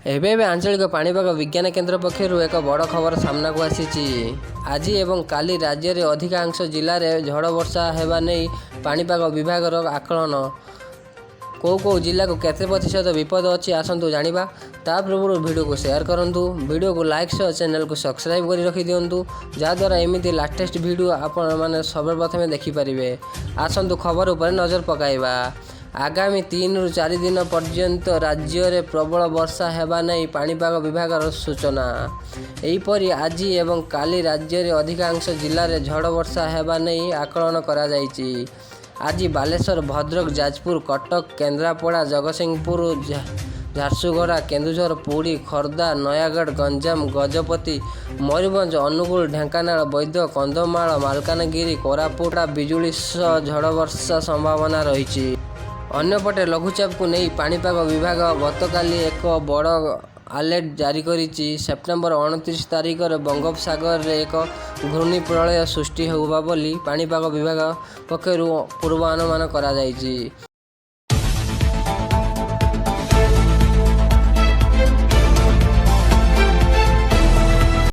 ଏବେ ଆଞ୍ଚଳିକ ପାଣିପାଗ ବିଜ୍ଞାନ କେନ୍ଦ୍ର ପକ୍ଷରୁ ଏକ ବଡ଼ ଖବର ସାମ୍ନାକୁ ଆସିଛି। ଆଜି ଏବଂ କାଲି ରାଜ୍ୟରେ ଅଧିକାଂଶ ଜିଲ୍ଲାରେ ଝଡ଼ ବର୍ଷା ହେବା ନେଇ ପାଣିପାଗ ବିଭାଗର ଆକଳନ। କେଉଁ ଜିଲ୍ଲାକୁ କେତେ ପ୍ରତିଶତ ବିପଦ ଅଛି ଆସନ୍ତୁ ଜାଣିବା। ତା ପୂର୍ବରୁ ଭିଡ଼ିଓକୁ ସେୟାର କରନ୍ତୁ, ଭିଡ଼ିଓକୁ ଲାଇକ୍ ସହ ଚ୍ୟାନେଲକୁ ସବସ୍କ୍ରାଇବ୍ କରି ରଖିଦିଅନ୍ତୁ, ଯାହାଦ୍ୱାରା ଏମିତି ଲାଟେଷ୍ଟ ଭିଡ଼ିଓ ଆପଣମାନେ ସର୍ବପ୍ରଥମେ ଦେଖିପାରିବେ। ଆସନ୍ତୁ ଖବର ଉପରେ ନଜର ପକାଇବା। ଆଗାମୀ 3ରୁ 4 ଦିନ ପର୍ଯ୍ୟନ୍ତ ରାଜ୍ୟରେ ପ୍ରବଳ ବର୍ଷା ହେବା ନେଇ ପାଣିପାଗ ବିଭାଗର ସୂଚନା। ଏହିପରି ଆଜି ଏବଂ କାଲି ରାଜ୍ୟରେ ଅଧିକାଂଶ ଜିଲ୍ଲାରେ ଝଡ଼ ବର୍ଷା ହେବା ନେଇ ଆକଳନ କରାଯାଇଛି। ଆଜି ବାଲେଶ୍ୱର, ଭଦ୍ରକ, ଯାଜପୁର, କଟକ, କେନ୍ଦ୍ରାପଡ଼ା, ଜଗତସିଂହପୁର, ଝାରସୁଗୁଡ଼ା, କେନ୍ଦୁଝର, ପୁରୀ, ଖୋର୍ଦ୍ଧା, ନୟାଗଡ଼, ଗଞ୍ଜାମ, ଗଜପତି, ମୟୂରଭଞ୍ଜ, ଅନୁଗୁଳ, ଢେଙ୍କାନାଳ, ବୌଦ୍ଧ, କନ୍ଧମାଳ, ମାଲକାନଗିରି, କୋରାପୁଟ ବିଜୁଳି ସହ ଝଡ଼ ବର୍ଷା ସମ୍ଭାବନା ରହିଛି। ଅନ୍ୟପଟେ ଲଘୁଚାପକୁ ନେଇ ପାଣିପାଗ ବିଭାଗ ଗତକାଲି ଏକ ବଡ଼ ଆଲର୍ଟ ଜାରି କରିଛି। ସେପ୍ଟେମ୍ବର 29 ତାରିଖରେ ବଙ୍ଗୋପସାଗରରେ ଏକ ଘୂର୍ଣ୍ଣିପ୍ରଳୟ ସୃଷ୍ଟି ହେବ ବୋଲି ପାଣିପାଗ ବିଭାଗ ପକ୍ଷରୁ ପୂର୍ବାନୁମାନ କରାଯାଇଛି।